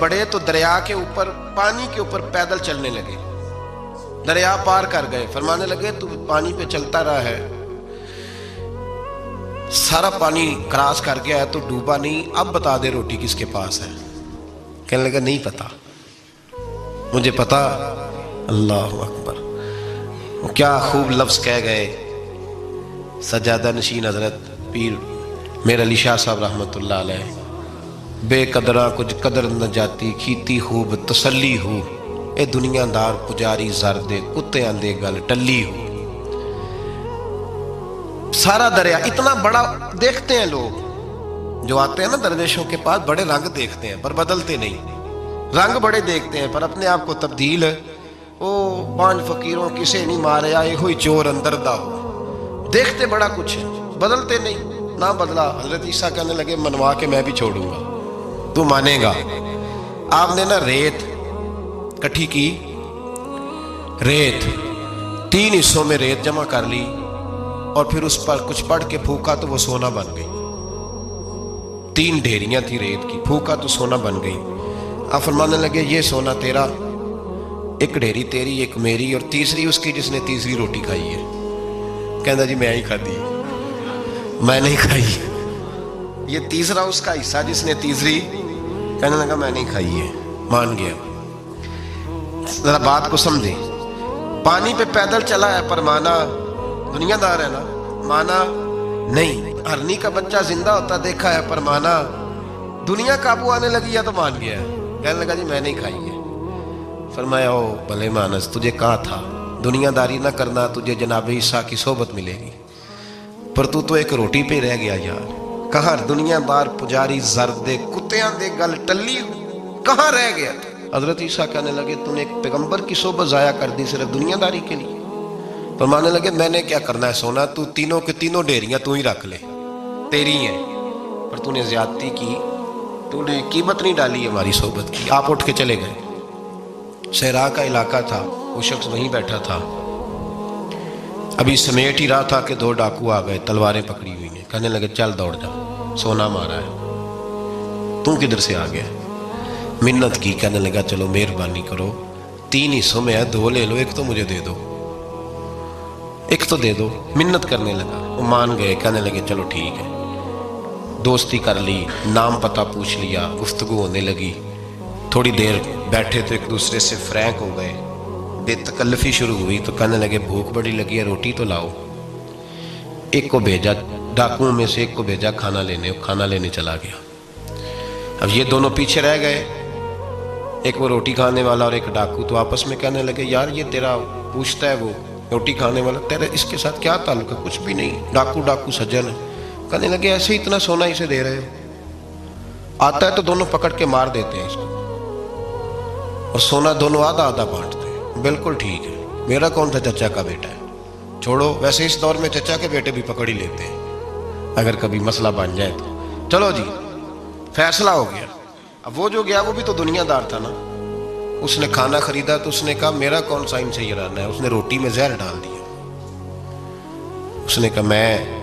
بڑے تو دریا کے اوپر پانی کے اوپر پیدل چلنے لگے، دریا پار کر گئے، فرمانے لگے تو پانی پہ چلتا رہا ہے، سارا پانی کراس کر گیا ہے تو ڈوبا نہیں، اب بتا دے روٹی کس کے پاس ہے؟ کہنے لگا نہیں پتا، مجھے پتا۔ اللہ اکبر، کیا خوب لفظ کہہ گئے سجادہ نشین حضرت پیر میر علی شاہ صاحب رحمت اللہ علیہ، بے قدرہ کچھ قدر نہ جاتی، کھیتی خوب تسلی ہو، اے دنیا دار پجاری زردے کتے آندے گل ٹلی ہو۔ سارا دریا اتنا بڑا دیکھتے ہیں لوگ جو آتے ہیں نا درویشوں کے پاس، بڑے رنگ دیکھتے ہیں پر بدلتے نہیں، رنگ بڑے دیکھتے ہیں پر اپنے آپ کو تبدیل او 5 فقیروں کسے نہیں مارے آئے ہوئی چور اندر دا ہو، دیکھتے بڑا کچھ ہے بدلتے نہیں، نہ بدلا۔ حضرت عیسیٰ کہنے لگے منوا کے میں بھی چھوڑوں گا، تو مانے گا۔ آپ نے نا ریت کٹھی کی، ریت 3 حصوں میں ریت جمع کر لی اور پھر اس پر کچھ پڑھ کے پھونکا تو وہ سونا بن گئی، 3 ڈھیریاں تھی ریت کی، پھونکا تو سونا بن گئی۔ آپ فرمانے لگے یہ سونا تیرا، ایک ڈھیری تیری ایک میری اور تیسری اس کی جس نے تیسری روٹی کھائی ہے۔ کہنا جی میں ہی کھاتی، میں نہیں کھائی، یہ تیسرا اس کا حصہ جس نے تیسری، کہنے لگا میں نہیں کھائی ہے، مان گیا۔ ذرا بات کو سمجھیں، پانی پہ پیدل چلا ہے پر مانا دنیا دار ہے نا، مانا نہیں۔ ہرنی کا بچہ زندہ ہوتا دیکھا ہے پر مانا دنیا قابو آنے لگی ہے تو مان گیا، کہنے لگا جی میں نہیں کھائی ہے۔ فرمایا او بھلے مانس، تجھے کہا تھا دنیا داری نہ کرنا، تجھے جناب عیسیٰ کی صحبت ملے گی، پر تو ایک روٹی پہ رہ گیا یار۔ کہاں دنیا دار پجاری زردے کتیاں دے گل ٹلی، کہاں رہ گیا؟ حضرت عیسیٰ کہنے لگے تو نے ایک پیغمبر کی صحبت ضائع کر دی صرف دنیا داری کے لیے۔ فرمانے لگے میں نے کیا کرنا ہے سونا، تو تینوں کے تینوں ڈیریاں تو ہی رکھ لے، تیری ہیں، پر تو نے زیادتی کی، تو نے قیمت نہیں ڈالی ہماری صحبت کی۔ آپ اٹھ کے چلے گئے، صحرا کا علاقہ تھا، وہ شخص وہیں بیٹھا تھا، ابھی سمیٹ ہی رہا تھا کہ 2 ڈاکو آ گئے، تلواریں پکڑی ہوئی ہیں، کہنے لگے چل دوڑ جا، سونا مارا ہے، تم کدھر سے آ گیا؟ منت کی، کہنے لگا چلو مہربانی کرو، 3 حصوں میں ہے 2 لے لو، ایک تو مجھے دے دو، ایک تو دے دو۔ منت کرنے لگا، وہ مان گئے، کہنے لگے چلو ٹھیک ہے، دوستی کر لی، نام پتہ پوچھ لیا، گفتگو ہونے لگی، تھوڑی دیر بیٹھے تو ایک دوسرے سے فرینک ہو گئے، بے تکلفی شروع ہوئی، تو کہنے لگے بھوک بڑی لگی ہے روٹی تو لاؤ۔ ایک کو بھیجا، ڈاکوؤں میں سے ایک کو بھیجا کھانا لینے، کھانا لینے چلا گیا۔ اب یہ دونوں پیچھے رہ گئے، ایک وہ روٹی کھانے والا اور ایک ڈاکو، تو آپس میں کہنے لگے یار یہ تیرا پوچھتا ہے وہ روٹی کھانے والا، تیرا اس کے ساتھ کیا تعلق ہے؟ کچھ بھی نہیں، ڈاکو سجن ہے۔ کہنے لگے ایسے اتنا سونا اسے دے رہے ہو، آتا ہے تو دونوں پکڑ کے مار دیتے ہیں اس کو، اور سونا دونوں آدھا آدھا بانٹتے ہیں۔ بالکل ٹھیک ہے، میرا کون تھا چچا کا بیٹا ہے، چھوڑو، ویسے اس دور میں چچا کے بیٹے بھی پکڑ ہی لیتے ہیں اگر کبھی مسئلہ بن جائے تو۔ چلو جی فیصلہ ہو گیا۔ اب وہ جو گیا وہ بھی تو دنیا دار تھا نا، اس نے کھانا خریدا تو اس نے کہا میرا کون سا ان سے یہ رہنا ہے، اس نے روٹی میں زہر ڈال دیا، اس نے کہا میں